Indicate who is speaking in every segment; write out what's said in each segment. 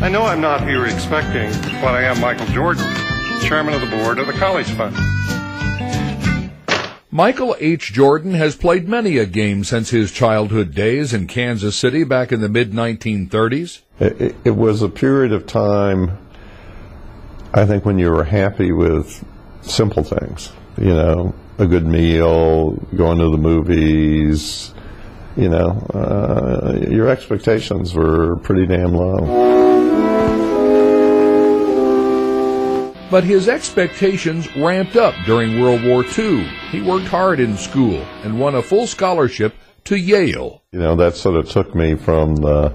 Speaker 1: I know I'm not here expecting, but I am Michael Jordan, chairman of the board of the College Fund.
Speaker 2: Michael H. Jordan has played many a game since his childhood days in Kansas City back in the mid-1930s.
Speaker 3: It was a period of time, I think, when you were happy with simple things. You know, a good meal, going to the movies, you know, your expectations were pretty damn low.
Speaker 2: But his expectations ramped up during World War II. He worked hard in school and won a full scholarship to Yale.
Speaker 3: You know, that sort of took me from the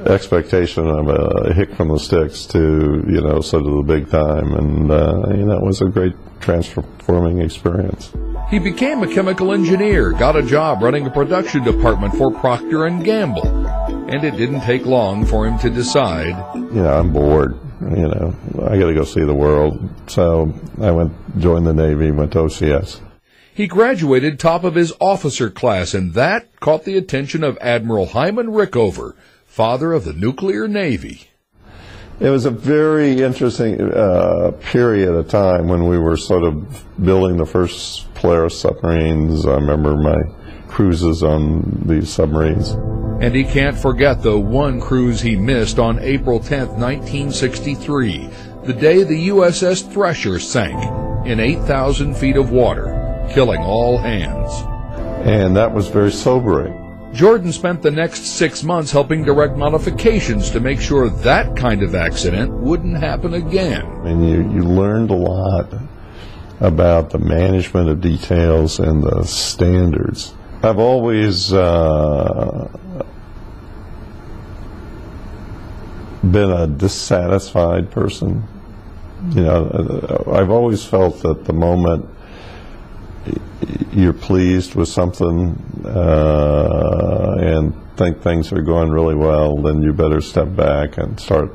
Speaker 3: expectation of a hick from the sticks to, you know, sort of the big time. And, you know, it was a great transforming experience.
Speaker 2: He became a chemical engineer, got a job running a production department for Procter & Gamble. And it didn't take long for him to decide,
Speaker 3: you know, I'm bored. You know, I got to go see the world. So I joined the Navy, went to OCS.
Speaker 2: He graduated top of his officer class, and that caught the attention of Admiral Hyman Rickover, father of the nuclear Navy.
Speaker 3: It was a very interesting period of time when we were sort of building the first Polaris submarines. I remember my cruises on these submarines.
Speaker 2: And he can't forget the one cruise he missed on April 10th, 1963, the day the USS Thresher sank in 8,000 feet of water, killing all hands.
Speaker 3: And that was very sobering.
Speaker 2: Jordan spent the next 6 months helping direct modifications to make sure that kind of accident wouldn't happen again.
Speaker 3: And you learned a lot about the management of details and the standards. I've always been a dissatisfied person. You know, I've always felt that the moment you're pleased with something and think things are going really well, then you better step back and start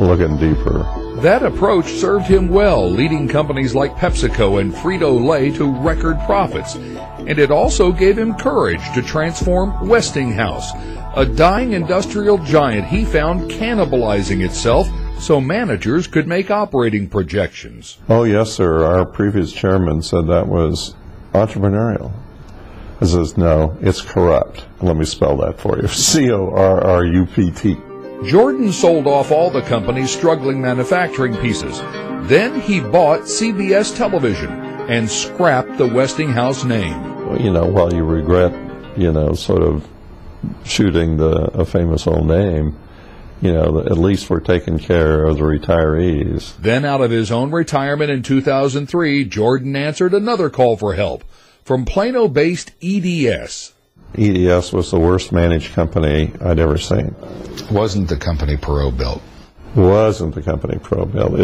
Speaker 3: looking deeper.
Speaker 2: That approach served him well, leading companies like PepsiCo and Frito-Lay to record profits. And it also gave him courage to transform Westinghouse, a dying industrial giant he found cannibalizing itself so managers could make operating projections.
Speaker 3: Oh, yes, sir. Our previous chairman said that was entrepreneurial. He says, no, it's corrupt. Let me spell that for you. C-O-R-R-U-P-T.
Speaker 2: Jordan sold off all the company's struggling manufacturing pieces. Then he bought CBS Television and scrapped the Westinghouse name.
Speaker 3: Well, you know, while you regret, you know, sort of shooting a famous old name, you know, at least we're taking care of the retirees.
Speaker 2: Then out of his own retirement in 2003, Jordan answered another call for help from Plano-based EDS.
Speaker 3: EDS was the worst managed company I'd ever seen.
Speaker 4: Wasn't the company Perot built?
Speaker 3: Wasn't the company Perot built.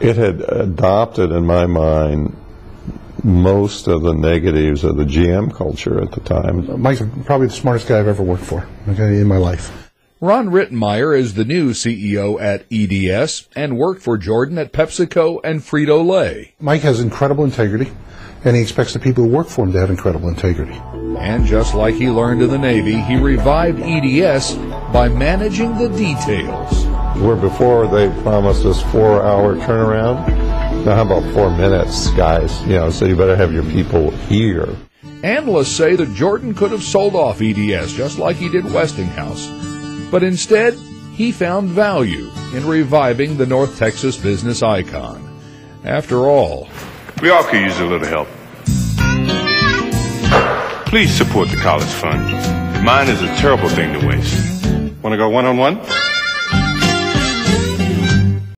Speaker 3: It had adopted, in my mind, most of the negatives of the GM culture at the time.
Speaker 5: Mike's probably the smartest guy I've ever worked for, okay, in my life.
Speaker 2: Ron Rittenmeyer is the new CEO at EDS and worked for Jordan at PepsiCo and Frito-Lay.
Speaker 5: Mike has incredible integrity, and he expects the people who work for him to have incredible integrity.
Speaker 2: And just like he learned in the Navy, he revived EDS by managing the details.
Speaker 3: Where before they promised us 4-hour turnaround, now how about 4 minutes, guys? You know, so you better have your people here.
Speaker 2: Analysts say that Jordan could have sold off EDS just like he did Westinghouse. But instead, he found value in reviving the North Texas business icon. After all,
Speaker 1: We all could use a little help. Please support the College Fund. Mine is a terrible thing to waste. Want to go one-on-one?